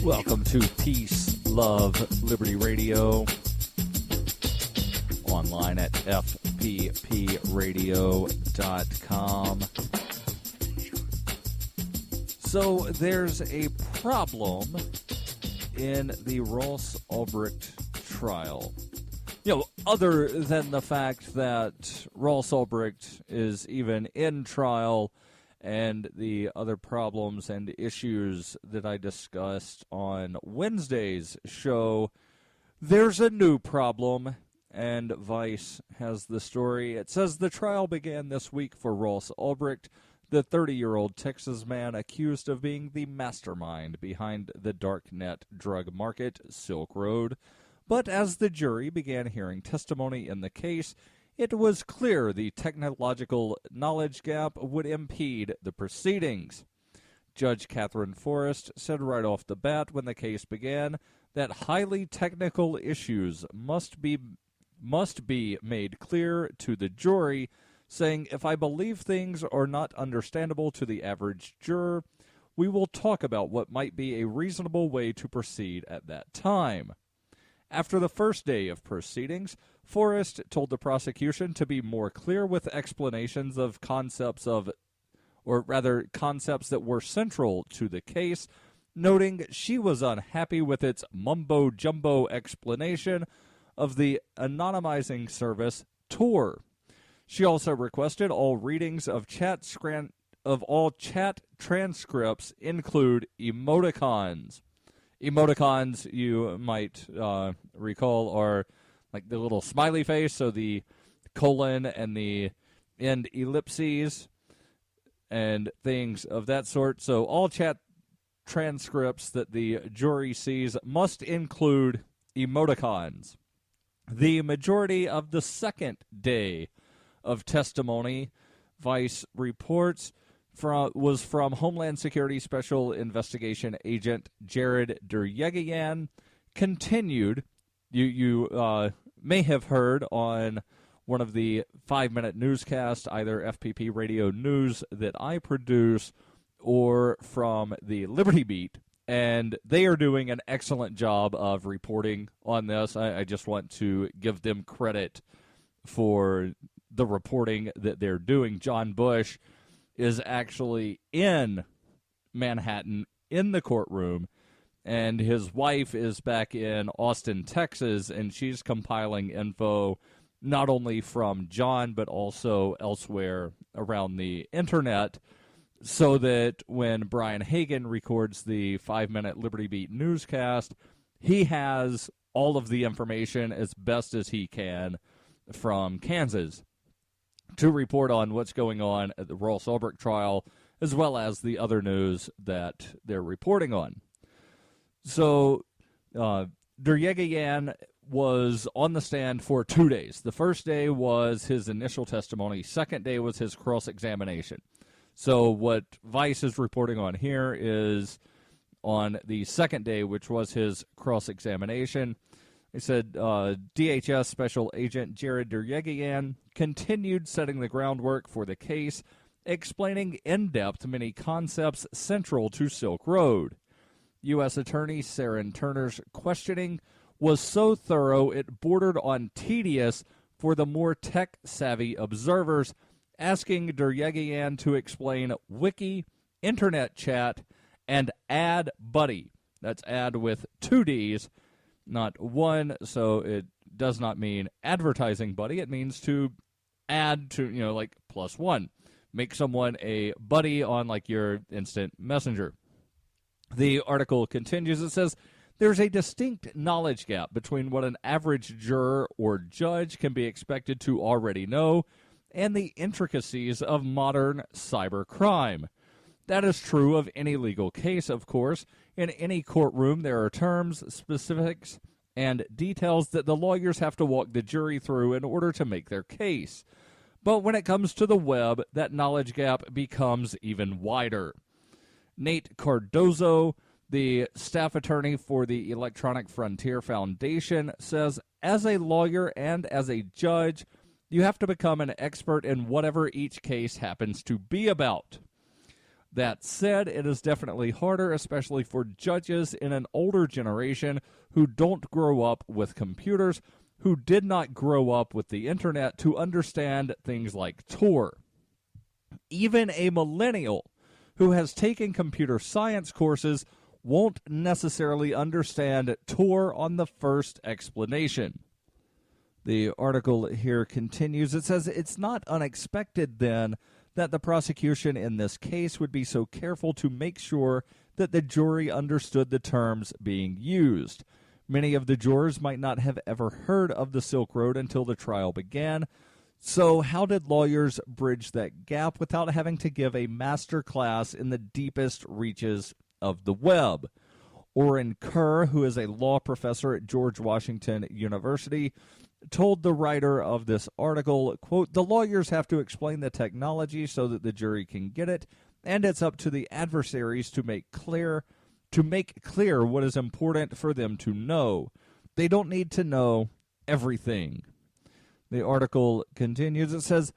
Welcome to Peace, Love, Liberty Radio, online at fppradio.com. So there's a problem in the Ross Ulbricht trial. Other than the fact that Ross Ulbricht is even in trial, and the other problems and issues that I discussed on Wednesday's show, there's a new problem, and Vice has the story. It says the trial began this week for Ross Ulbricht, the 30-year-old Texas man accused of being the mastermind behind the darknet drug market, Silk Road. But as the jury began hearing testimony in the case, it was clear the technological knowledge gap would impede the proceedings. Judge Catherine Forrest said right off the bat when the case began that highly technical issues must be made clear to the jury, saying, "If I believe things are not understandable to the average juror, we will talk about what might be a reasonable way to proceed at that time." After the first day of proceedings, Forrest told the prosecution to be more clear with explanations of concepts that were central to the case, noting she was unhappy with its mumbo-jumbo explanation of the anonymizing service Tor. She also requested all readings of all chat transcripts include emoticons. Emoticons, you might recall, are like the little smiley face, so the colon and the end ellipses and things of that sort. So all chat transcripts that the jury sees must include emoticons. The majority of the second day of testimony, Vice reports, was from Homeland Security Special Investigation Agent Jared Duryegian. Continued, you may have heard on one of the 5-minute newscasts, either FPP Radio News that I produce or from the Liberty Beat, and they are doing an excellent job of reporting on this. I just want to give them credit for the reporting that they're doing. John Bush is actually in Manhattan in the courtroom, and his wife is back in Austin, Texas, and she's compiling info not only from John but also elsewhere around the internet, so that when Brian Hagan records the 5-minute Liberty Beat newscast, he has all of the information as best as he can from Kansas to report on what's going on at the Ross Ulbricht trial, as well as the other news that they're reporting on. So, Duryegian was on the stand for 2 days. The first day was his initial testimony. Second day was his cross-examination. So what Vice is reporting on here is on the second day, which was his cross-examination. They said DHS Special Agent Jared Duryegian continued setting the groundwork for the case, explaining in depth many concepts central to Silk Road. U.S. Attorney Saren Turner's questioning was so thorough it bordered on tedious for the more tech-savvy observers, asking Duryegian to explain Wiki, Internet Chat, and Ad Buddy. That's ad with 2 Ds, not one, so it does not mean advertising buddy. It means to add to, like +1. Make someone a buddy on like your instant messenger. The article continues. It says, there's a distinct knowledge gap between what an average juror or judge can be expected to already know and the intricacies of modern cybercrime. That is true of any legal case, of course. In any courtroom, there are terms, specifics, and details that the lawyers have to walk the jury through in order to make their case. But when it comes to the web, that knowledge gap becomes even wider. Nate Cardozo, the staff attorney for the Electronic Frontier Foundation, says, as a lawyer and as a judge, you have to become an expert in whatever each case happens to be about. That said, it is definitely harder, especially for judges in an older generation who don't grow up with computers, who did not grow up with the internet, to understand things like Tor. Even a millennial who has taken computer science courses won't necessarily understand Tor on the first explanation. The article here continues. It says, it's not unexpected then that the prosecution in this case would be so careful to make sure that the jury understood the terms being used. Many of the jurors might not have ever heard of the Silk Road until the trial began. So how did lawyers bridge that gap without having to give a master class in the deepest reaches of the web? Orrin Kerr, who is a law professor at George Washington University, told the writer of this article, quote, "The lawyers have to explain the technology so that the jury can get it, and it's up to the adversaries to make clear what is important for them to know. They don't need to know everything." The article continues. It says,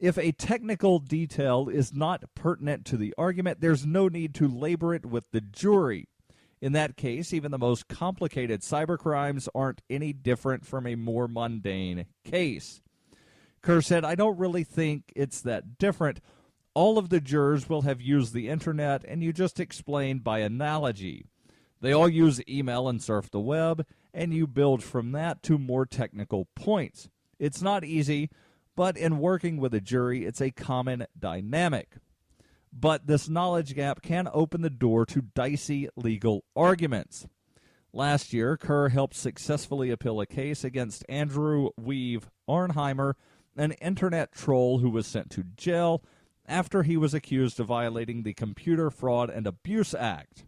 if a technical detail is not pertinent to the argument, there's no need to labor it with the jury. In that case, even the most complicated cybercrimes aren't any different from a more mundane case. Kerr said, "I don't really think it's that different. All of the jurors will have used the internet, and you just explained by analogy. They all use email and surf the web, and you build from that to more technical points. It's not easy, but in working with a jury, it's a common dynamic. But this knowledge gap can open the door to dicey legal arguments." Last year, Kerr helped successfully appeal a case against Andrew Weave Arnheimer, an internet troll who was sent to jail after he was accused of violating the Computer Fraud and Abuse Act.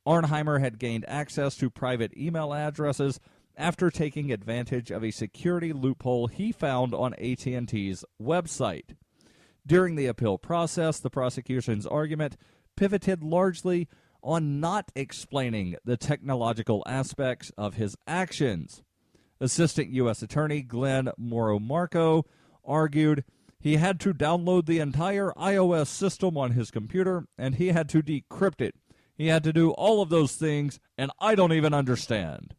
Arnheimer had gained access to private email addresses after taking advantage of a security loophole he found on AT&T's website. During the appeal process, the prosecution's argument pivoted largely on not explaining the technological aspects of his actions. Assistant U.S. Attorney Glenn Moromarco argued he had to download the entire iOS system on his computer, and he had to decrypt it. He had to do all of those things, and I don't even understand.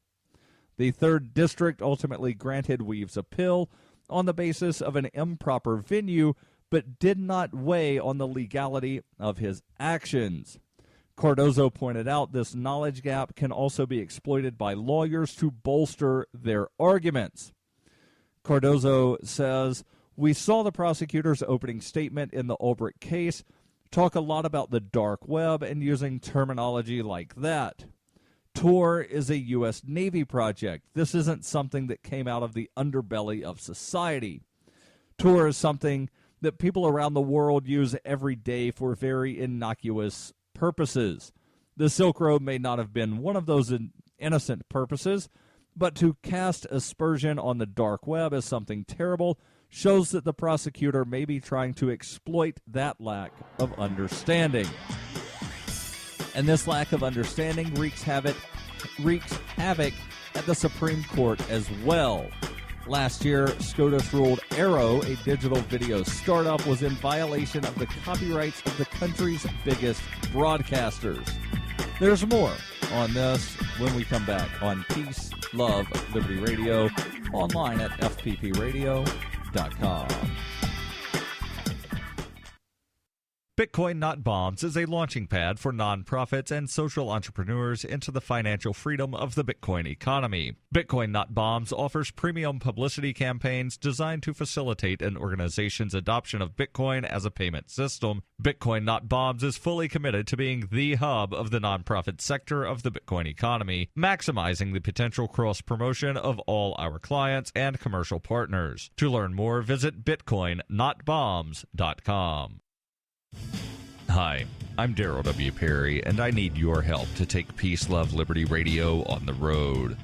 The third district ultimately granted Weave's appeal on the basis of an improper venue, but did not weigh on the legality of his actions. Cardozo pointed out this knowledge gap can also be exploited by lawyers to bolster their arguments. Cardozo says, "We saw the prosecutor's opening statement in the Ulbricht case talk a lot about the dark web and using terminology like that. Tor is a U.S. Navy project. This isn't something that came out of the underbelly of society. Tor is something that people around the world use every day for very innocuous purposes. The Silk Road may not have been one of those innocent purposes, but to cast aspersion on the dark web as something terrible shows that the prosecutor may be trying to exploit that lack of understanding. And this lack of understanding wreaks havoc at the Supreme Court as well. Last year, SCOTUS ruled Arrow, a digital video startup, was in violation of the copyrights of the country's biggest broadcasters. There's more on this when we come back on Peace, Love, Liberty Radio, online at fppradio.com. Bitcoin Not Bombs is a launching pad for nonprofits and social entrepreneurs into the financial freedom of the Bitcoin economy. Bitcoin Not Bombs offers premium publicity campaigns designed to facilitate an organization's adoption of Bitcoin as a payment system. Bitcoin Not Bombs is fully committed to being the hub of the nonprofit sector of the Bitcoin economy, maximizing the potential cross-promotion of all our clients and commercial partners. To learn more, visit bitcoinnotbombs.com. Hi, I'm Darryl W. Perry, and I need your help to take Peace, Love, Liberty Radio on the road.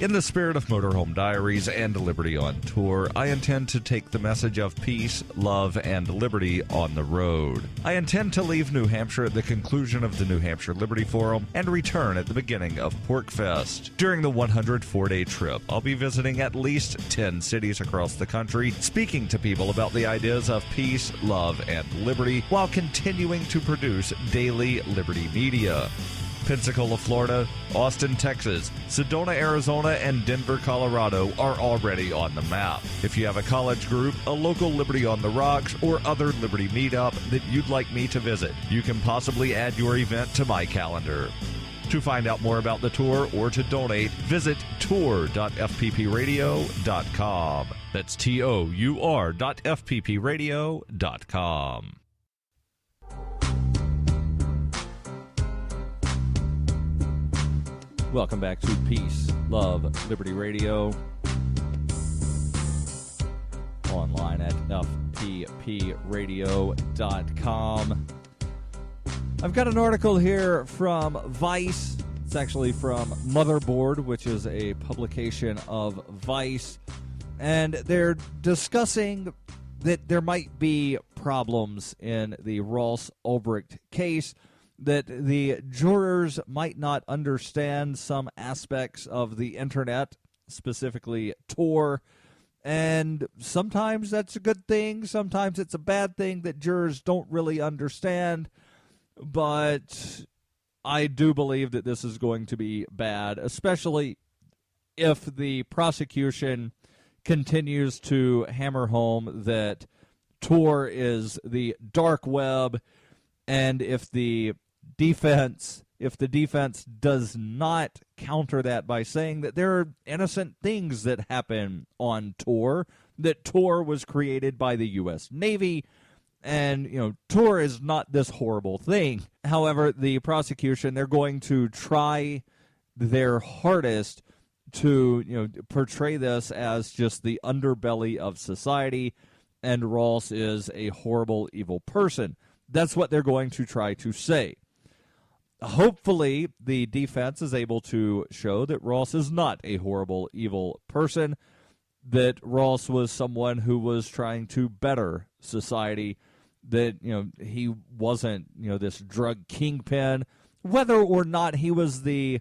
In the spirit of Motorhome Diaries and Liberty on Tour, I intend to take the message of peace, love, and liberty on the road. I intend to leave New Hampshire at the conclusion of the New Hampshire Liberty Forum and return at the beginning of PorkFest. During the 104-day trip, I'll be visiting at least 10 cities across the country, speaking to people about the ideas of peace, love, and liberty, while continuing to produce daily Liberty media. Pensacola, Florida, Austin, Texas, Sedona, Arizona, and Denver, Colorado are already on the map. If you have a college group, a local Liberty on the Rocks, or other Liberty meetup that you'd like me to visit, you can possibly add your event to my calendar. To find out more about the tour or to donate, visit tour.fppradio.com. That's tour.fppradio.com. Welcome back to Peace, Love, Liberty Radio. Online at fppradio.com. I've got an article here from Vice. It's actually from Motherboard, which is a publication of Vice. And they're discussing that there might be problems in the Ross Ulbricht case, that the jurors might not understand some aspects of the internet, specifically Tor, and sometimes that's a good thing, sometimes it's a bad thing that jurors don't really understand, but I do believe that this is going to be bad, especially if the prosecution continues to hammer home that Tor is the dark web, and if the defense does not counter that by saying that there are innocent things that happen on Tor, that Tor was created by the U.S. Navy, and, Tor is not this horrible thing. However, the prosecution, they're going to try their hardest to, portray this as just the underbelly of society, and Ross is a horrible, evil person. That's what they're going to try to say. Hopefully, the defense is able to show that Ross is not a horrible, evil person, that Ross was someone who was trying to better society, that, he wasn't, this drug kingpin. Whether or not he was the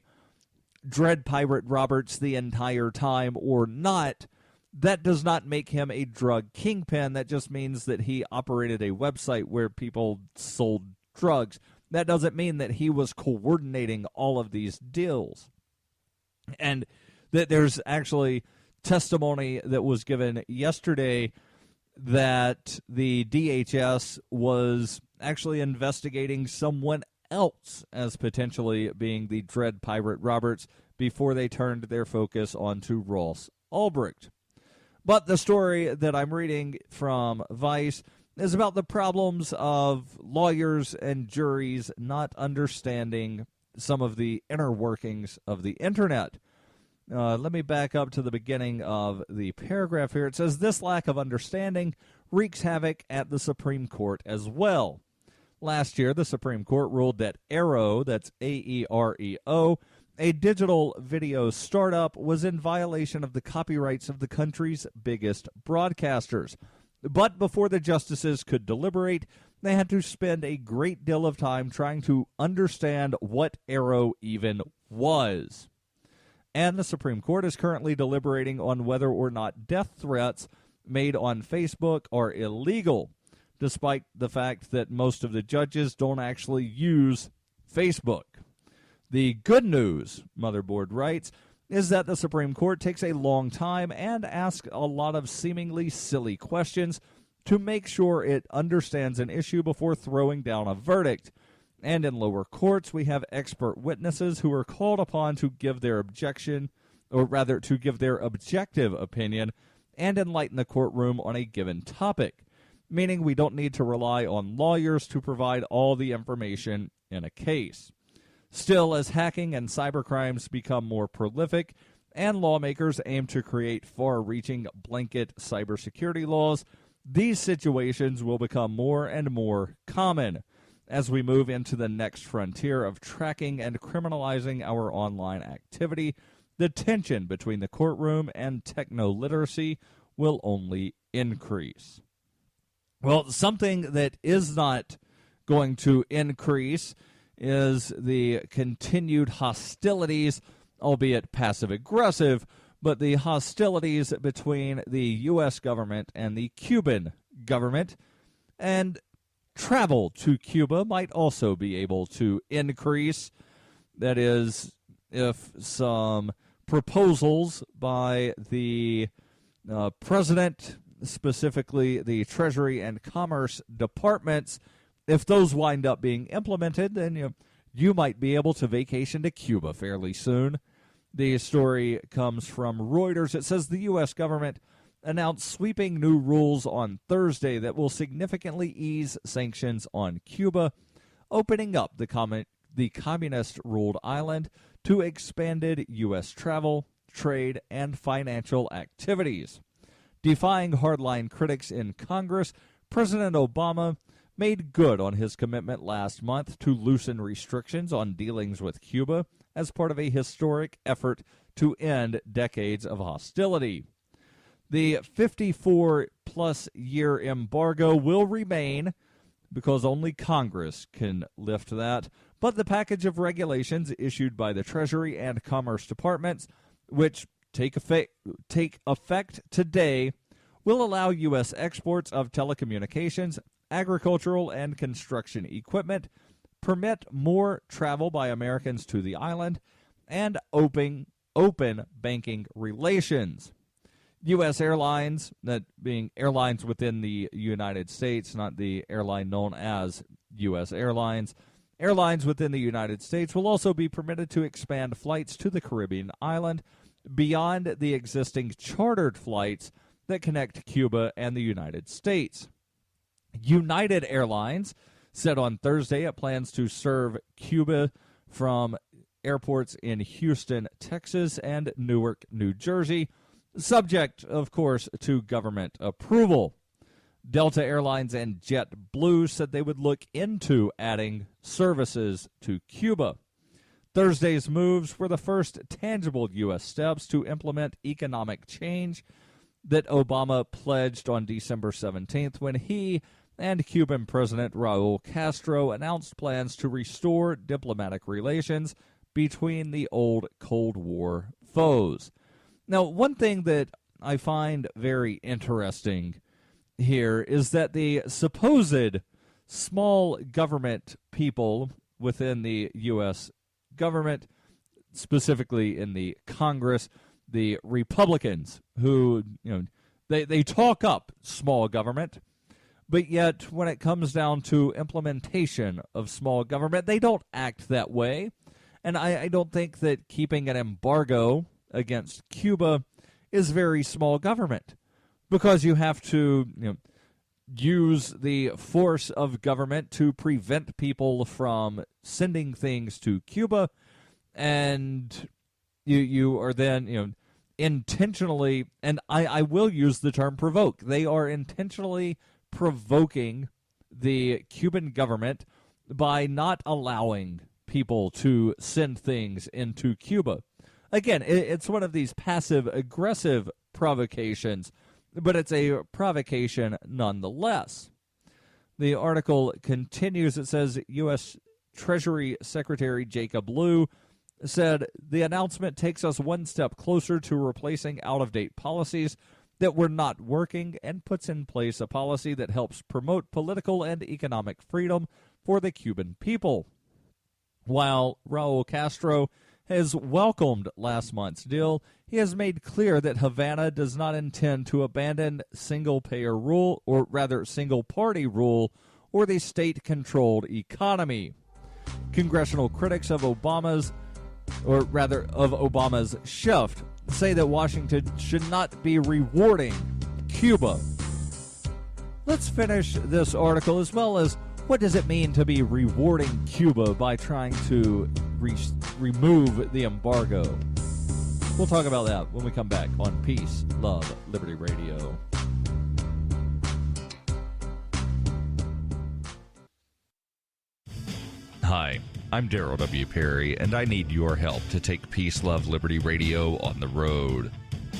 Dread Pirate Roberts the entire time or not, that does not make him a drug kingpin. That just means that he operated a website where people sold drugs. That doesn't mean that he was coordinating all of these deals. And that there's actually testimony that was given yesterday that the DHS was actually investigating someone else as potentially being the Dread Pirate Roberts before they turned their focus onto Ross Ulbricht. But the story that I'm reading from Vice is about the problems of lawyers and juries not understanding some of the inner workings of the internet. Let me back up to the beginning of the paragraph here. It says, this lack of understanding wreaks havoc at the Supreme Court as well. Last year, the Supreme Court ruled that Aero, that's A-E-R-E-O, a digital video startup, was in violation of the copyrights of the country's biggest broadcasters. But before the justices could deliberate, they had to spend a great deal of time trying to understand what Aero even was. And the Supreme Court is currently deliberating on whether or not death threats made on Facebook are illegal, despite the fact that most of the judges don't actually use Facebook. The good news, Motherboard writes, is that the Supreme Court takes a long time and asks a lot of seemingly silly questions to make sure it understands an issue before throwing down a verdict. And in lower courts, we have expert witnesses who are called upon to give their objection, or rather to give their objective opinion and enlighten the courtroom on a given topic, meaning we don't need to rely on lawyers to provide all the information in a case. Still, as hacking and cybercrimes become more prolific and lawmakers aim to create far-reaching blanket cybersecurity laws, these situations will become more and more common as we move into the next frontier of tracking and criminalizing our online activity the tension between the courtroom and techno-literacy will only increase. Well, something that is not going to increase is the continued hostilities, albeit passive-aggressive, but the hostilities between the U.S. government and the Cuban government. And travel to Cuba might also be able to increase. That is, if some proposals by the president, specifically the Treasury and Commerce departments, if those wind up being implemented, then you might be able to vacation to Cuba fairly soon. The story comes from Reuters. It says the U.S. government announced sweeping new rules on Thursday that will significantly ease sanctions on Cuba, opening up the communist-ruled island to expanded U.S. travel, trade, and financial activities. Defying hardline critics in Congress, President Obama made good on his commitment last month to loosen restrictions on dealings with Cuba as part of a historic effort to end decades of hostility. The 54-plus year embargo will remain because only Congress can lift that, but the package of regulations issued by the Treasury and Commerce departments, which take effect today, will allow U.S. exports of telecommunications, agricultural, and construction equipment, permit more travel by Americans to the island, and open banking relations. U.S. airlines, that being airlines within the United States, not the airline known as U.S. Airlines, airlines within the United States will also be permitted to expand flights to the Caribbean island beyond the existing chartered flights that connect Cuba and the United States. United Airlines said on Thursday it plans to serve Cuba from airports in Houston, Texas, and Newark, New Jersey, subject, of course, to government approval. Delta Airlines and JetBlue said they would look into adding services to Cuba. Thursday's moves were the first tangible U.S. steps to implement economic change that Obama pledged on December 17th when he and Cuban President Raul Castro announced plans to restore diplomatic relations between the old Cold War foes. Now, one thing that I find very interesting here is that the supposed small government people within the U.S. government, specifically in the Congress, the Republicans, who, they talk up small government, but yet when it comes down to implementation of small government, they don't act that way. And I don't think that keeping an embargo against Cuba is very small government, because you have to use the force of government to prevent people from sending things to Cuba, and you are then intentionally, and I will use the term provoke, they are intentionally provoking the Cuban government by not allowing people to send things into Cuba. Again, it's one of these passive-aggressive provocations, but it's a provocation nonetheless. The article continues. It says U.S. Treasury Secretary Jacob Lew said, the announcement takes us one step closer to replacing out-of-date policies that were not working and puts in place a policy that helps promote political and economic freedom for the Cuban people. While Raul Castro has welcomed last month's deal, he has made clear that Havana does not intend to abandon single-payer rule, or rather single-party rule, or the state-controlled economy. Congressional critics of Obama's shift say that Washington should not be rewarding Cuba. Let's finish this article, as well as what does it mean to be rewarding Cuba by trying to remove the embargo. We'll talk about that when we come back on Peace, Love, Liberty Radio. Hi, I'm Darryl W. Perry, and I need your help to take Peace, Love, Liberty Radio on the road.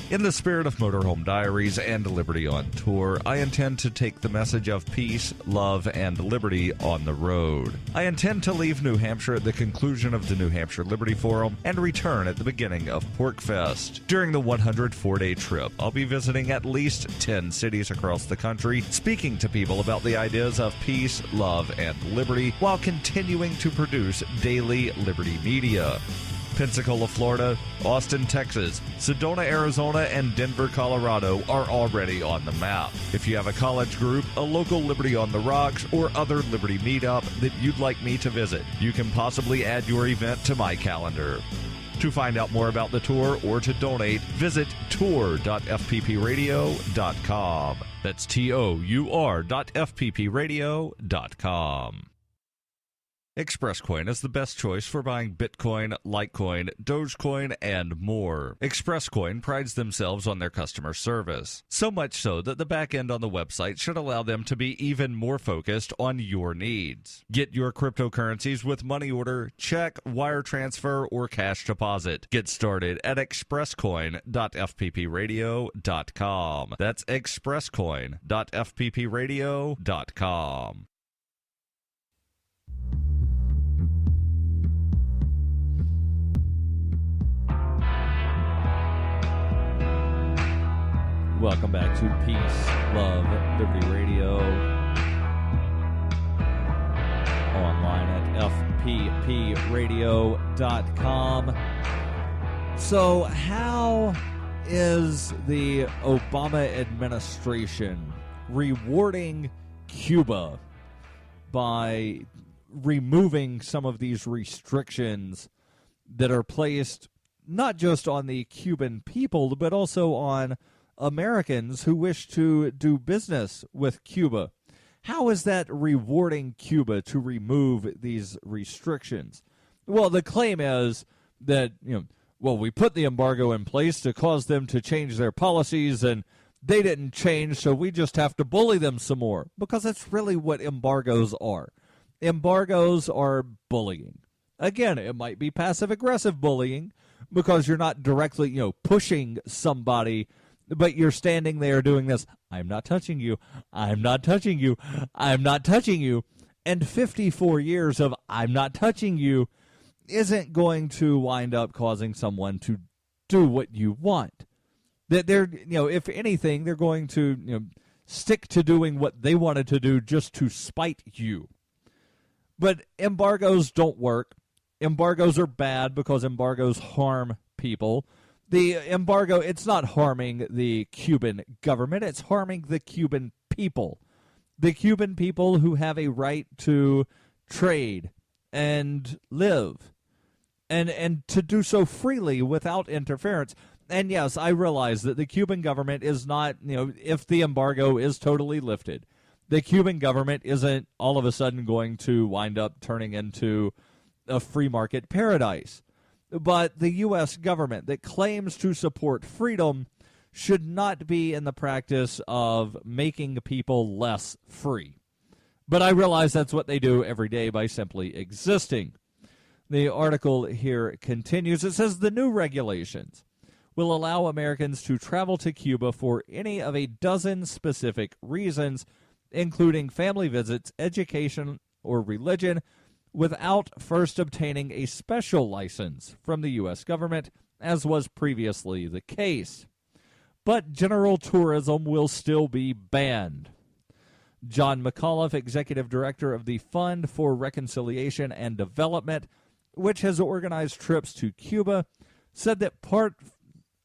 In the spirit of Motorhome Diaries and Liberty on Tour, I intend to take the message of peace, love, and liberty on the road. I intend to leave New Hampshire at the conclusion of the New Hampshire Liberty Forum and return at the beginning of PorcFest. During the 104-day trip, I'll be visiting at least 10 cities across the country, speaking to people about the ideas of peace, love, and liberty, while continuing to produce daily Liberty media. Pensacola, Florida, Austin, Texas, Sedona, Arizona, and Denver, Colorado are already on the map. If you have a college group, a local Liberty on the Rocks, or other Liberty meetup that you'd like me to visit, you can possibly add your event to my calendar. To find out more about the tour or to donate, visit tour.fppradio.com. That's tour.fppradio.com. ExpressCoin is the best choice for buying Bitcoin, Litecoin, Dogecoin, and more. ExpressCoin prides themselves on their customer service, so much so that the back end on the website should allow them to be even more focused on your needs. Get your cryptocurrencies with money order, check, wire transfer, or cash deposit. Get started at expresscoin.fppradio.com. That's expresscoin.fppradio.com. Welcome back to Peace, Love, Liberty Radio. Online at fppradio.com. So, how is the Obama administration rewarding Cuba by removing some of these restrictions that are placed not just on the Cuban people, but also on Americans who wish to do business with Cuba? How is that rewarding Cuba to remove these restrictions? Well, the claim is that, we put the embargo in place to cause them to change their policies, and they didn't change, so we just have to bully them some more. Because that's really what embargoes are. Embargoes are bullying. Again, it might be passive-aggressive bullying because you're not directly, pushing somebody, but you're standing there doing this, I'm not touching you, I'm not touching you, I'm not touching you. And 54 years of I'm not touching you isn't going to wind up causing someone to do what you want. That they're, if anything, they're going to, stick to doing what they wanted to do just to spite you. But embargoes don't work. Embargoes are bad because embargoes harm people. The embargo, it's not harming the Cuban government, it's harming the Cuban people. The Cuban people who have a right to trade and live and to do so freely without interference. And yes, I realize that the Cuban government is not, if the embargo is totally lifted, the Cuban government isn't all of a sudden going to wind up turning into a free market paradise. But the U.S. government that claims to support freedom should not be in the practice of making people less free. But I realize that's what they do every day by simply existing. The article here continues. It says the new regulations will allow Americans to travel to Cuba for any of a dozen specific reasons, including family visits, education, or religion, without first obtaining a special license from the U.S. government, as was previously the case. But general tourism will still be banned. John McAuliffe, executive director of the Fund for Reconciliation and Development, which has organized trips to Cuba, said that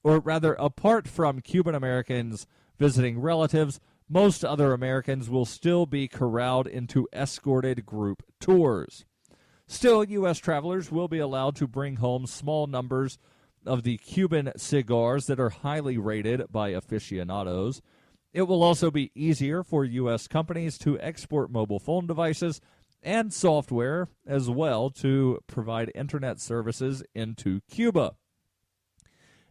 apart from Cuban Americans visiting relatives, most other Americans will still be corralled into escorted group tours. Still, U.S. travelers will be allowed to bring home small numbers of the Cuban cigars that are highly rated by aficionados. It will also be easier for U.S. companies to export mobile phone devices and software as well to provide internet services into Cuba.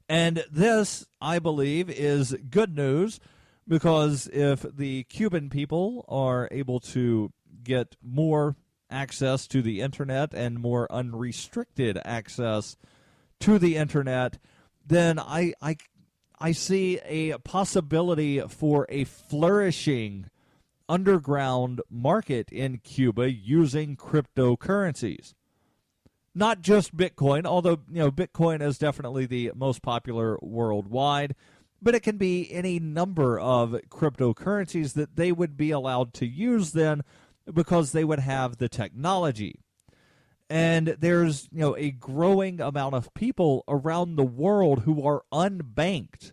And this, I believe, is good news, because if the Cuban people are able to get more access to the internet and more unrestricted access to the internet, then I see a possibility for a flourishing underground market in Cuba using cryptocurrencies. Not just Bitcoin, although Bitcoin is definitely the most popular worldwide, but it can be any number of cryptocurrencies that they would be allowed to use then because they would have the technology. And there's a growing amount of people around the world who are unbanked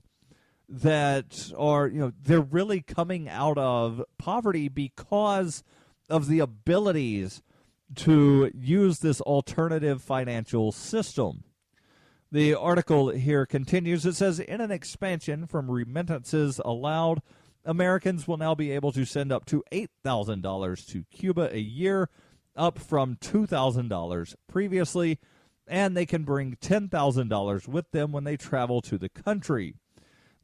that are they're really coming out of poverty because of the abilities to use this alternative financial system. The article here continues. It says, in an expansion from remittances allowed, Americans will now be able to send up to $8,000 to Cuba a year, up from $2,000 previously, and they can bring $10,000 with them when they travel to the country.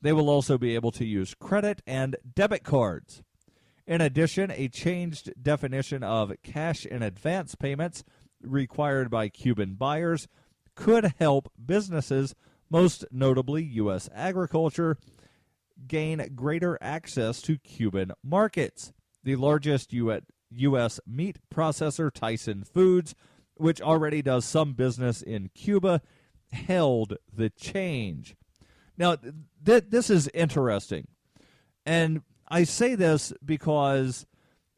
They will also be able to use credit and debit cards. In addition, a changed definition of cash in advance payments required by Cuban buyers could help businesses, most notably U.S. agriculture, gain greater access to Cuban markets. The largest U.S. meat processor, Tyson Foods, which already does some business in Cuba, held the change. Now, this is interesting, and I say this because,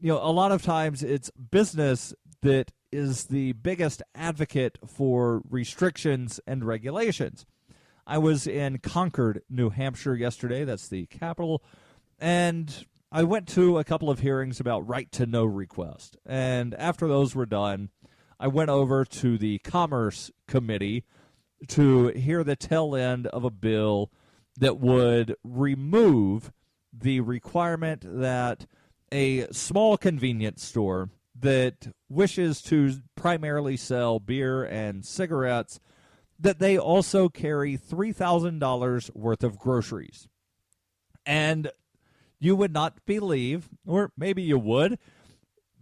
a lot of times it's business that is the biggest advocate for restrictions and regulations. I was in Concord, New Hampshire yesterday. That's the capital. And I went to a couple of hearings about right-to-know request. And after those were done, I went over to the Commerce Committee to hear the tail end of a bill that would remove the requirement that a small convenience store that wishes to primarily sell beer and cigarettes, that they also carry $3,000 worth of groceries. And you would not believe, or maybe you would,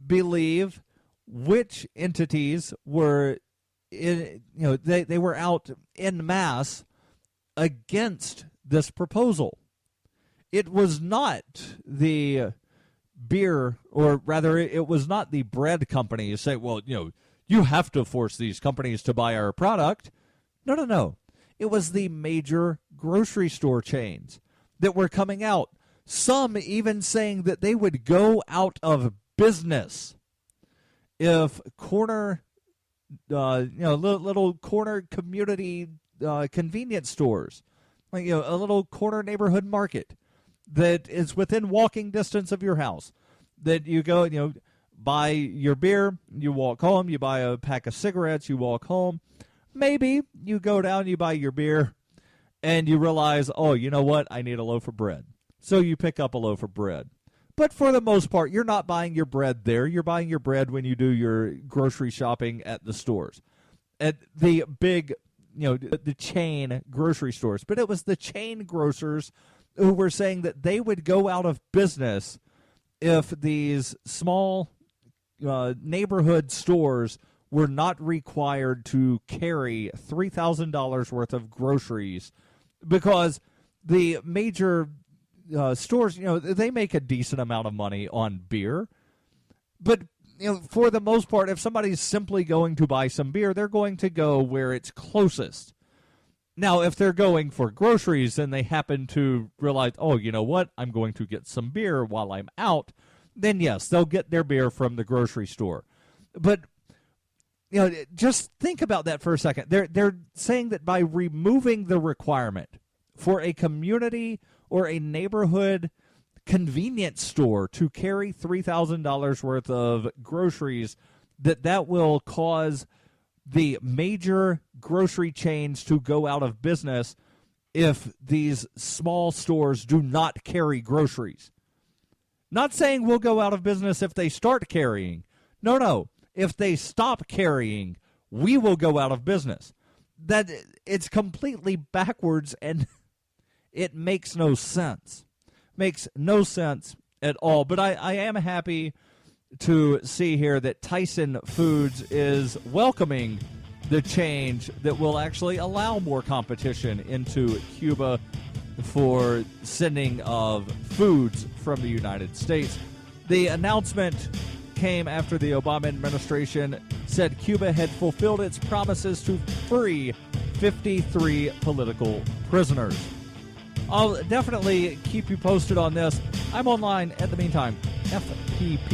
believe which entities were they were out en masse against this proposal. It was not the beer, or rather, it was not the bread companies say, well, you have to force these companies to buy our product. No. It was the major grocery store chains that were coming out. Some even saying that they would go out of business if little corner community convenience stores, like a little corner neighborhood market that is within walking distance of your house, that you go, buy your beer, you walk home, you buy a pack of cigarettes, you walk home. Maybe you go down, you buy your beer, and you realize, oh, you know what? I need a loaf of bread. So you pick up a loaf of bread. But for the most part, you're not buying your bread there. You're buying your bread when you do your grocery shopping at the stores, at the big, the chain grocery stores. But it was the chain grocers who were saying that they would go out of business if these small neighborhood stores were not required to carry $3,000 worth of groceries, because the major stores, they make a decent amount of money on beer. But, for the most part, if somebody's simply going to buy some beer, they're going to go where it's closest. Now, if they're going for groceries and they happen to realize, oh, you know what, I'm going to get some beer while I'm out, then yes, they'll get their beer from the grocery store. But, just think about that for a second. They're saying that by removing the requirement for a community or a neighborhood convenience store to carry $3,000 worth of groceries, that will cause the major grocery chains to go out of business if these small stores do not carry groceries. Not saying we'll go out of business if they start carrying. No. If they stop carrying, we will go out of business. That it's completely backwards, and it makes no sense. Makes no sense at all. But I am happy to see here that Tyson Foods is welcoming the change that will actually allow more competition into Cuba for sending of foods from the United States. The announcement came after the Obama administration said Cuba had fulfilled its promises to free 53 political prisoners. I'll definitely keep you posted on this. I'm online at the meantime, fppradio.com.